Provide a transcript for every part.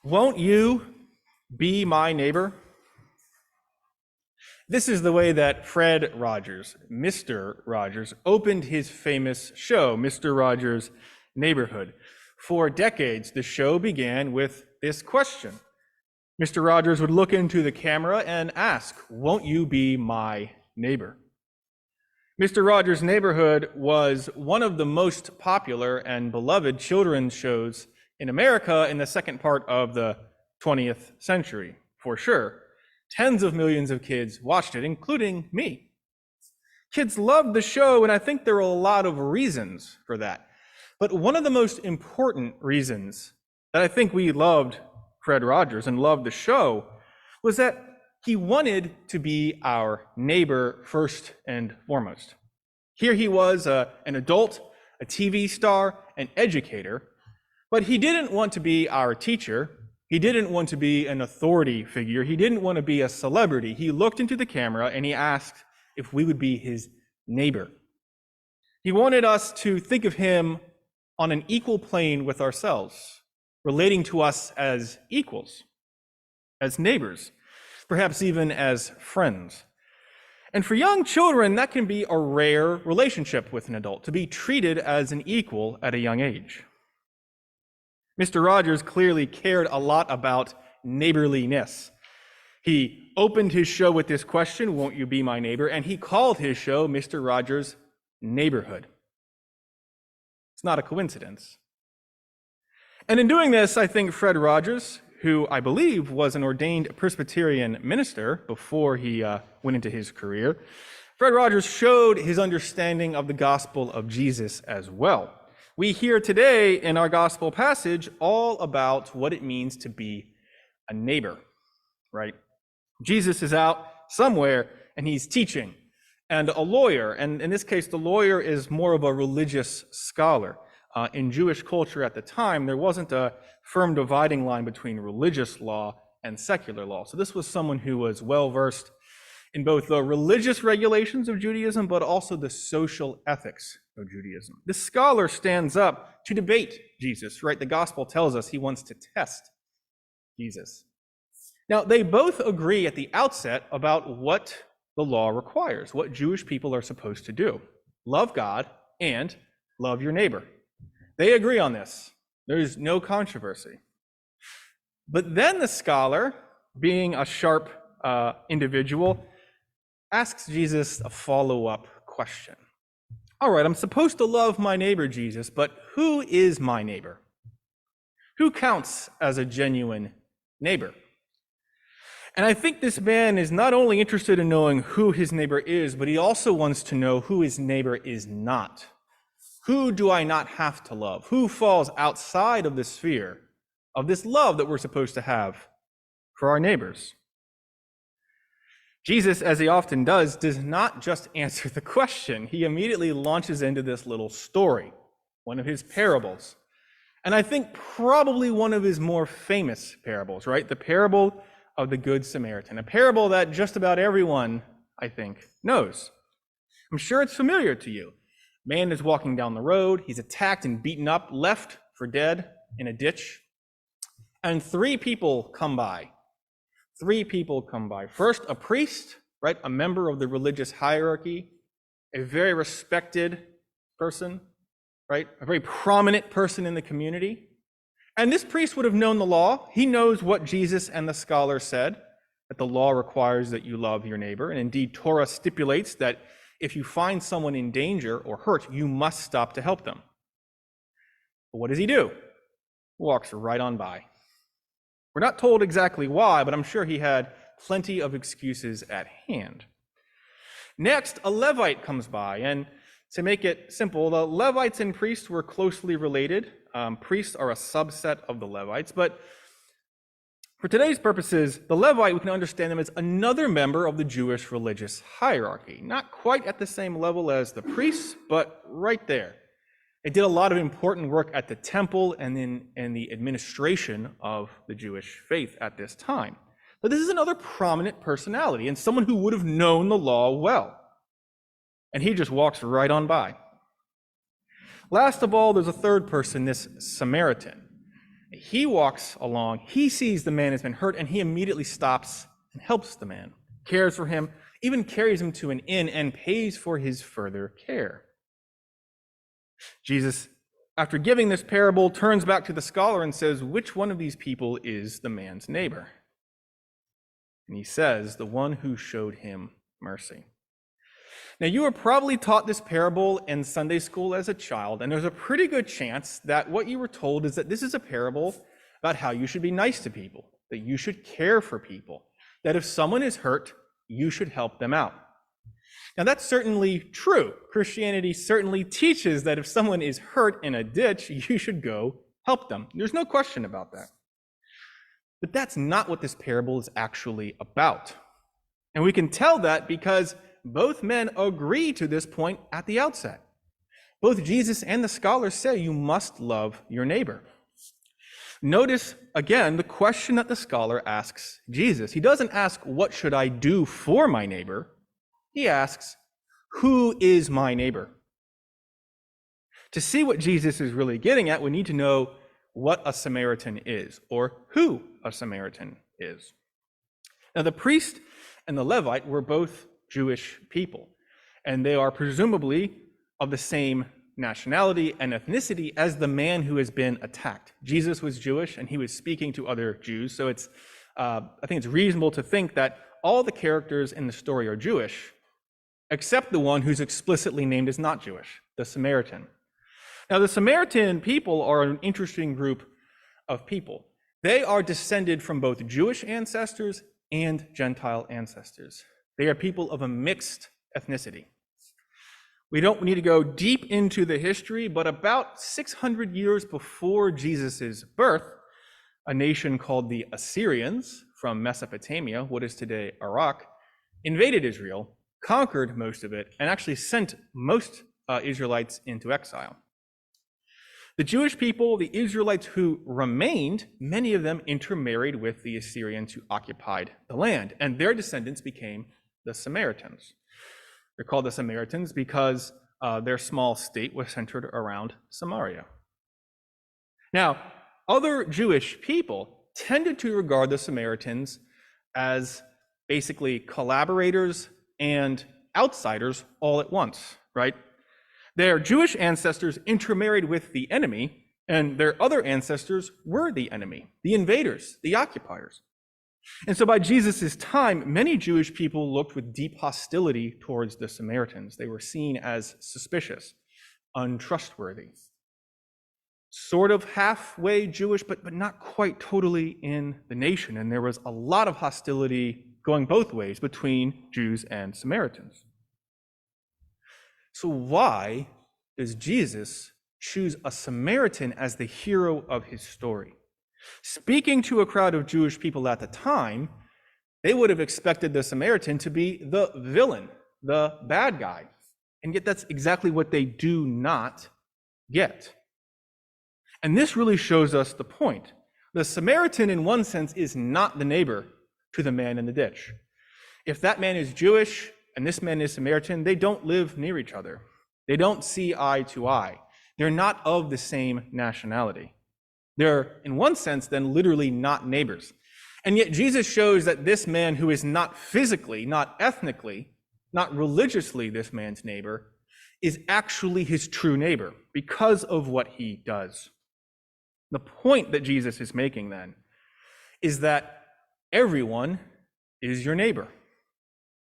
Won't you be my neighbor? This is the way that Fred Rogers, Mr. Rogers, opened his famous show, Mr. Rogers' Neighborhood. For decades, the show began with this question. Mr. Rogers would look into the camera and ask, "Won't you be my neighbor?" Mr. Rogers' Neighborhood was one of the most popular and beloved children's shows in America in the second part of the 20th century, for sure. Tens of millions of kids watched it, including me. Kids loved the show, and I think there are a lot of reasons for that. But one of the most important reasons that I think we loved Fred Rogers and loved the show was that he wanted to be our neighbor first and foremost. Here he was, an adult, a TV star, an educator, but he didn't want to be our teacher. He didn't want to be an authority figure. He didn't want to be a celebrity. He looked into the camera and he asked if we would be his neighbor. He wanted us to think of him on an equal plane with ourselves, relating to us as equals, as neighbors, perhaps even as friends. And for young children, that can be a rare relationship with an adult, to be treated as an equal at a young age. Mr. Rogers clearly cared a lot about neighborliness. He opened his show with this question, "Won't you be my neighbor?" And he called his show Mr. Rogers' Neighborhood. It's not a coincidence. And in doing this, I think Fred Rogers, who I believe was an ordained Presbyterian minister before he went into his career, Fred Rogers showed his understanding of the gospel of Jesus as well. We hear today in our gospel passage all about what it means to be a neighbor, right? Jesus is out somewhere and he's teaching, and a lawyer, and in this case, the lawyer is more of a religious scholar. In Jewish culture at the time, there wasn't a firm dividing line between religious law and secular law. So this was someone who was well-versed in both the religious regulations of Judaism, but also the social ethics of Judaism. This scholar stands up to debate Jesus, right? The gospel tells us he wants to test Jesus. Now, they both agree at the outset about what the law requires, what Jewish people are supposed to do. Love God and love your neighbor. They agree on this. There's no controversy. But then the scholar, being a sharp individual, asks Jesus a follow-up question. All right, I'm supposed to love my neighbor, Jesus, but who is my neighbor? Who counts as a genuine neighbor? And I think this man is not only interested in knowing who his neighbor is, but he also wants to know who his neighbor is not. Who do I not have to love? Who falls outside of the sphere of this love that we're supposed to have for our neighbors? Jesus, as he often does not just answer the question. He immediately launches into this little story, one of his parables. And I think probably one of his more famous parables, right? The parable of the Good Samaritan, a parable that just about everyone, I think, knows. I'm sure it's familiar to you. Man is walking down the road. He's attacked and beaten up, left for dead in a ditch. And three people come by. First, a priest, right? A member of the religious hierarchy, a very respected person, right? A very prominent person in the community. And this priest would have known the law. He knows what Jesus and the scholar said, that the law requires that you love your neighbor. And indeed, Torah stipulates that if you find someone in danger or hurt, you must stop to help them. But what does he do? Walks right on by. We're not told exactly why, but I'm sure he had plenty of excuses at hand. Next, a Levite comes by, and to make it simple, the Levites and priests were closely related. Priests are a subset of the Levites, but for today's purposes, the Levite, we can understand them as another member of the Jewish religious hierarchy. Not quite at the same level as the priests, but right there. They did a lot of important work at the temple and in the administration of the Jewish faith at this time. But this is another prominent personality and someone who would have known the law well. And he just walks right on by. Last of all, there's a third person, this Samaritan. He walks along, he sees the man has been hurt, and he immediately stops and helps the man, cares for him, even carries him to an inn and pays for his further care. Jesus, after giving this parable, turns back to the scholar and says, which one of these people is the man's neighbor? And he says, the one who showed him mercy. Now, you were probably taught this parable in Sunday school as a child, and there's a pretty good chance that what you were told is that this is a parable about how you should be nice to people, that you should care for people, that if someone is hurt, you should help them out. Now, that's certainly true. Christianity certainly teaches that if someone is hurt in a ditch, you should go help them. There's no question about that. But that's not what this parable is actually about. And we can tell that because both men agree to this point at the outset. Both Jesus and the scholar say you must love your neighbor. Notice, again, the question that the scholar asks Jesus. He doesn't ask, what should I do for my neighbor? He asks, who is my neighbor? To see what Jesus is really getting at, we need to know what a Samaritan is, or who a Samaritan is. Now, the priest and the Levite were both Jewish people, and they are presumably of the same nationality and ethnicity as the man who has been attacked. Jesus was Jewish, and he was speaking to other Jews, so I think it's reasonable to think that all the characters in the story are Jewish, except the one who's explicitly named as not Jewish, the Samaritan. Now, the Samaritan people are an interesting group of people. They are descended from both Jewish ancestors and Gentile ancestors. They are people of a mixed ethnicity. We don't need to go deep into the history, but about 600 years before Jesus' birth, a nation called the Assyrians from Mesopotamia, what is today Iraq, invaded Israel, conquered most of it, and actually sent most Israelites into exile. The Jewish people, the Israelites who remained, many of them intermarried with the Assyrians who occupied the land, and their descendants became the Samaritans. They're called the Samaritans because their small state was centered around Samaria. Now, other Jewish people tended to regard the Samaritans as basically collaborators and outsiders all at once, right? Their Jewish ancestors intermarried with the enemy, and their other ancestors were the enemy, the invaders, the occupiers. And so by Jesus' time, many Jewish people looked with deep hostility towards the Samaritans. They were seen as suspicious, untrustworthy, sort of halfway Jewish, but not quite totally in the nation. And there was a lot of hostility going both ways between Jews and Samaritans. So why does Jesus choose a Samaritan as the hero of his story? Speaking to a crowd of Jewish people at the time, they would have expected the Samaritan to be the villain, the bad guy. And yet that's exactly what they do not get. And this really shows us the point. The Samaritan, in one sense, is not the neighbor to the man in the ditch. If that man is Jewish and this man is Samaritan, they don't live near each other. They don't see eye to eye. They're not of the same nationality. They're, in one sense, then literally not neighbors. And yet Jesus shows that this man who is not physically, not ethnically, not religiously this man's neighbor, is actually his true neighbor because of what he does. The point that Jesus is making then is that everyone is your neighbor.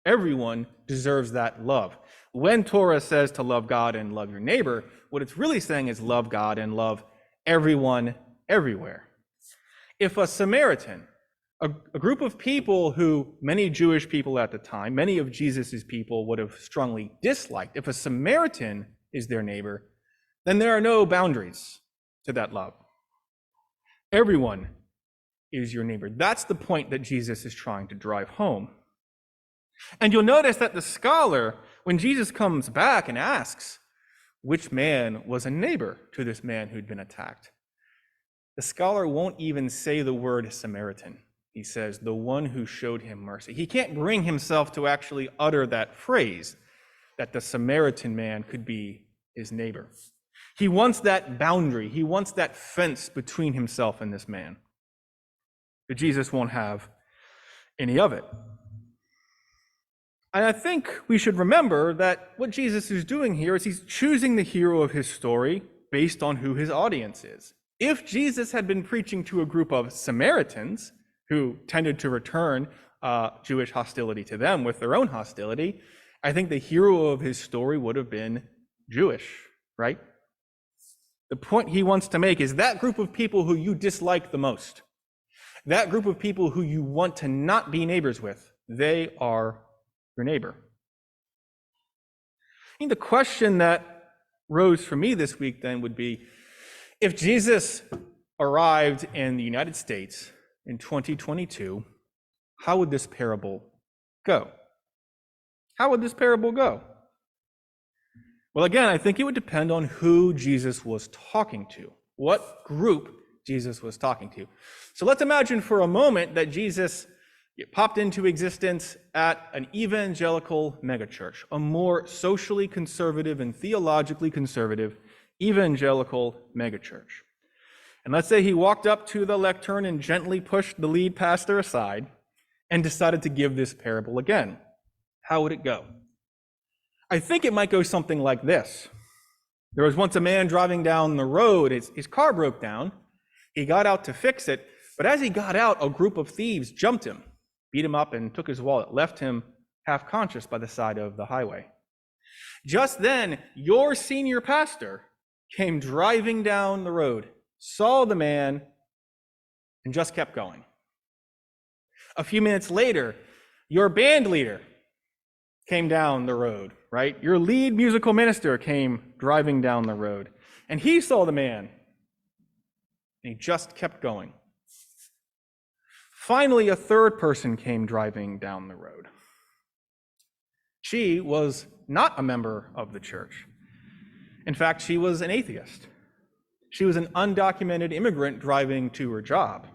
Everyone deserves that love. When Torah says to love God and love your neighbor, what it's really saying is love God and love everyone everywhere. If a Samaritan, a group of people who many Jewish people at the time, many of Jesus's people would have strongly disliked, if a Samaritan is their neighbor, then there are no boundaries to that love. Everyone is your neighbor. That's the point that Jesus is trying to drive home. And you'll notice that the scholar, when Jesus comes back and asks, which man was a neighbor to this man who'd been attacked, the scholar won't even say the word Samaritan. He says, the one who showed him mercy. He can't bring himself to actually utter that phrase, that the Samaritan man could be his neighbor. He wants that boundary. He wants that fence between himself and this man. But Jesus won't have any of it. And I think we should remember that what Jesus is doing here is he's choosing the hero of his story based on who his audience is. If Jesus had been preaching to a group of Samaritans who tended to return Jewish hostility to them with their own hostility, I think the hero of his story would have been Jewish, right? The point he wants to make is that group of people who you dislike the most, that group of people who you want to not be neighbors with, they are your neighbor. I think the question that rose for me this week then would be, if Jesus arrived in the United States in 2022, how would this parable go? How would this parable go? Well, again, I think it would depend on who Jesus was talking to, what group Jesus was talking to. So let's imagine for a moment that Jesus popped into existence at an evangelical megachurch, a more socially conservative and theologically conservative evangelical megachurch. And let's say he walked up to the lectern and gently pushed the lead pastor aside and decided to give this parable again. How would it go? I think it might go something like this. There was once a man driving down the road. His car broke down. He got out to fix it, but as he got out, a group of thieves jumped him, beat him up, and took his wallet, left him half conscious by the side of the highway. Just then, your senior pastor came driving down the road, saw the man, and just kept going. A few minutes later, your band leader came down the road, right? Your lead musical minister came driving down the road, and he saw the man, and he just kept going. Finally, a third person came driving down the road. She was not a member of the church. In fact, she was an atheist. She was an undocumented immigrant driving to her job.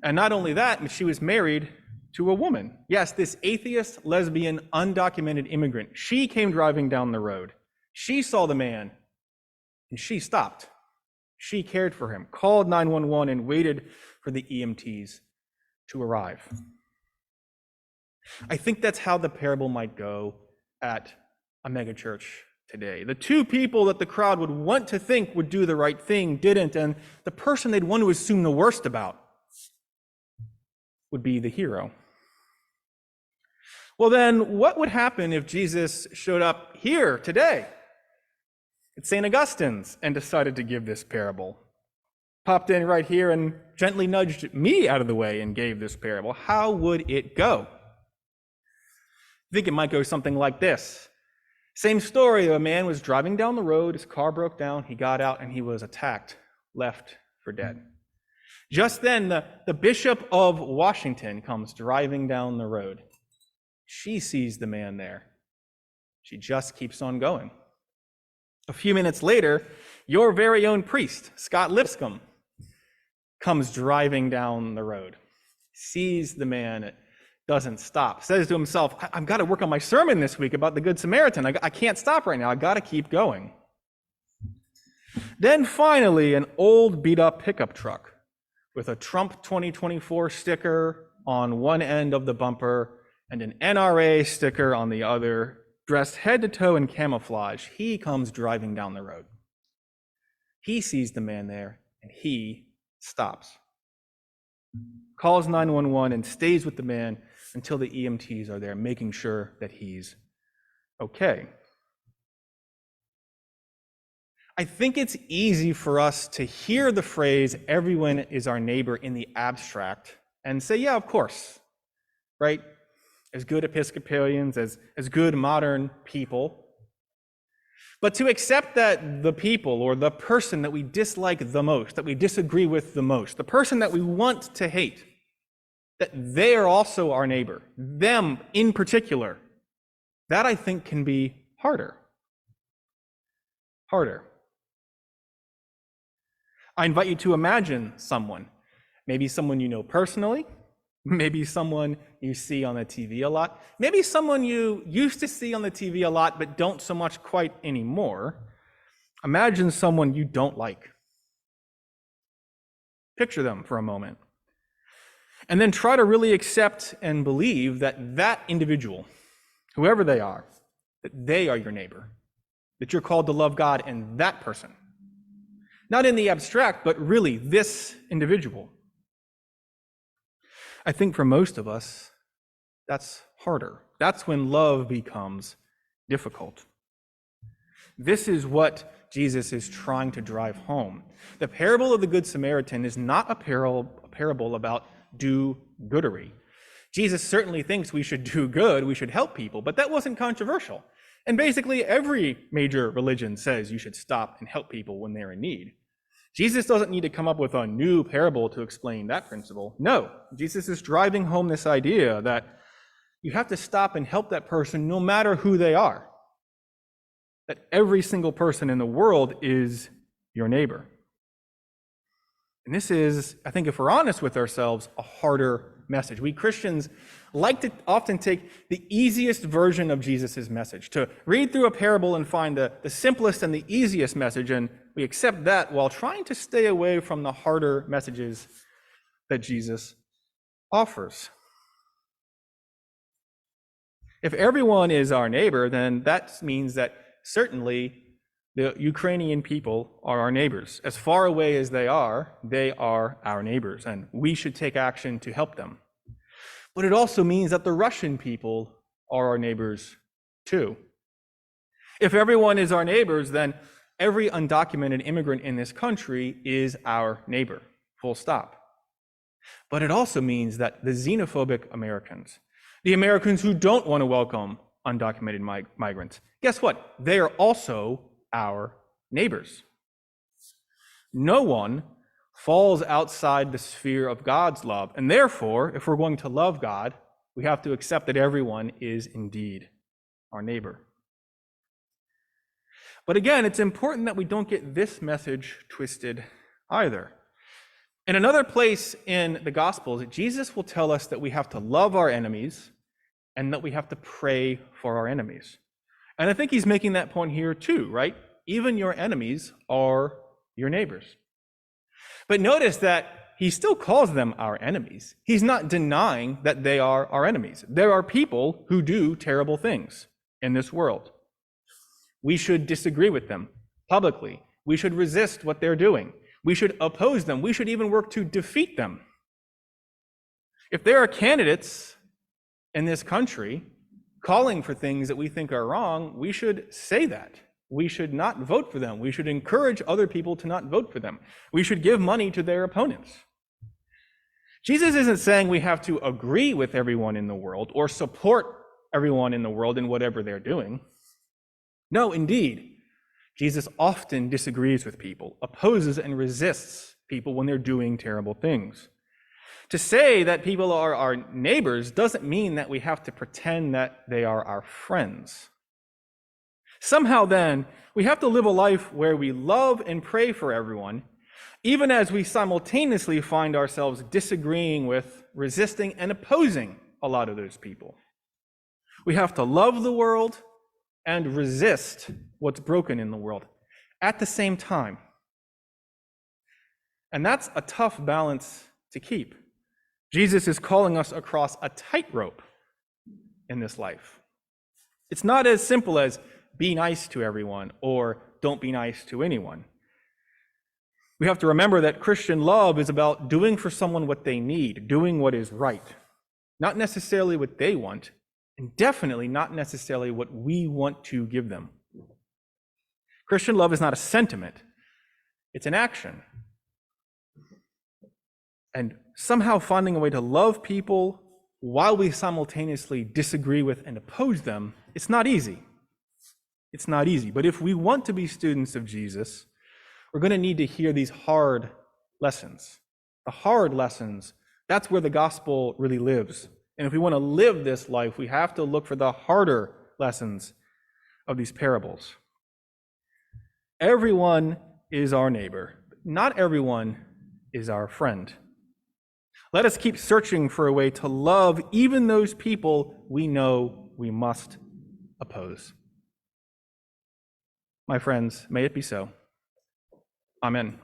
And not only that, she was married to a woman. Yes, this atheist, lesbian, undocumented immigrant. She came driving down the road. She saw the man, and she stopped. She cared for him, called 911, and waited for the EMTs to arrive. I think that's how the parable might go at a megachurch today. The two people that the crowd would want to think would do the right thing didn't, and the person they'd want to assume the worst about would be the hero. Well, then, what would happen if Jesus showed up here today at St. Augustine's and decided to give this parable? Popped in right here and gently nudged me out of the way and gave this parable. How would it go? I think it might go something like this. Same story. A man was driving down the road. His car broke down. He got out and he was attacked, left for dead. Just then, the Bishop of Washington comes driving down the road. She sees the man there. She just keeps on going. A few minutes later, your very own priest, Scott Lipscomb, comes driving down the road, sees the man, doesn't stop, says to himself, I've got to work on my sermon this week about the Good Samaritan. I can't stop right now. I've got to keep going. Then finally, an old beat-up pickup truck with a Trump 2024 sticker on one end of the bumper and an NRA sticker on the other, dressed head to toe in camouflage, he comes driving down the road. He sees the man there, and he stops. Calls 911 and stays with the man until the EMTs are there, making sure that he's okay. I think it's easy for us to hear the phrase, everyone is our neighbor, in the abstract, and say, yeah, of course, right? As good Episcopalians, as good modern people. But to accept that the people or the person that we dislike the most, that we disagree with the most, the person that we want to hate, that they are also our neighbor, them in particular, that I think can be harder. I invite you to imagine someone, maybe someone you know personally, maybe someone you see on the TV a lot, maybe someone you used to see on the TV a lot but don't so much quite anymore, Imagine someone you don't like. Picture them for a moment. And then try to really accept and believe that that individual, whoever they are, that they are your neighbor, that you're called to love God and that person. Not in the abstract, but really this individual. I think for most of us, that's harder. That's when love becomes difficult. This is what Jesus is trying to drive home. The parable of the Good Samaritan is not a parable about do-goodery. Jesus certainly thinks we should do good, we should help people, but that wasn't controversial. And basically every major religion says you should stop and help people when they're in need. Jesus doesn't need to come up with a new parable to explain that principle. No, Jesus is driving home this idea that you have to stop and help that person no matter who they are. That every single person in the world is your neighbor. And this is, I think if we're honest with ourselves, a harder message. We Christians like to often take the easiest version of Jesus' message, to read through a parable and find the simplest and the easiest message, and we accept that while trying to stay away from the harder messages that Jesus offers. If everyone is our neighbor, then that means that certainly the Ukrainian people are our neighbors. As far away as they are our neighbors, and we should take action to help them. But it also means that the Russian people are our neighbors too. If everyone is our neighbors, then every undocumented immigrant in this country is our neighbor, full stop. But it also means that the xenophobic Americans, the Americans who don't want to welcome undocumented migrants, guess what? They are also our neighbors. No one falls outside the sphere of God's love, and therefore, if we're going to love God, we have to accept that everyone is indeed our neighbor. But again, it's important that we don't get this message twisted either. In another place in the Gospels, Jesus will tell us that we have to love our enemies and that we have to pray for our enemies. And I think he's making that point here too, right? Even your enemies are your neighbors. But notice that he still calls them our enemies. He's not denying that they are our enemies. There are people who do terrible things in this world. We should disagree with them publicly. We should resist what they're doing. We should oppose them. We should even work to defeat them. If there are candidates in this country calling for things that we think are wrong, we should say that. We should not vote for them. We should encourage other people to not vote for them. We should give money to their opponents. Jesus isn't saying we have to agree with everyone in the world or support everyone in the world in whatever they're doing. No, indeed, Jesus often disagrees with people, opposes and resists people when they're doing terrible things. To say that people are our neighbors doesn't mean that we have to pretend that they are our friends. Somehow then, we have to live a life where we love and pray for everyone, even as we simultaneously find ourselves disagreeing with, resisting, and opposing a lot of those people. We have to love the world and resist what's broken in the world at the same time. And that's a tough balance to keep. Jesus is calling us across a tightrope in this life. It's not as simple as be nice to everyone or don't be nice to anyone. We have to remember that Christian love is about doing for someone what they need, doing what is right, not necessarily what they want, and definitely not necessarily what we want to give them. Christian love is not a sentiment, it's an action. And somehow finding a way to love people while we simultaneously disagree with and oppose them, it's not easy. It's not easy. But if we want to be students of Jesus, we're going to need to hear these hard lessons. The hard lessons, that's where the gospel really lives. And if we want to live this life, we have to look for the harder lessons of these parables. Everyone is our neighbor. Not everyone is our friend. Let us keep searching for a way to love even those people we know we must oppose. My friends, may it be so. Amen.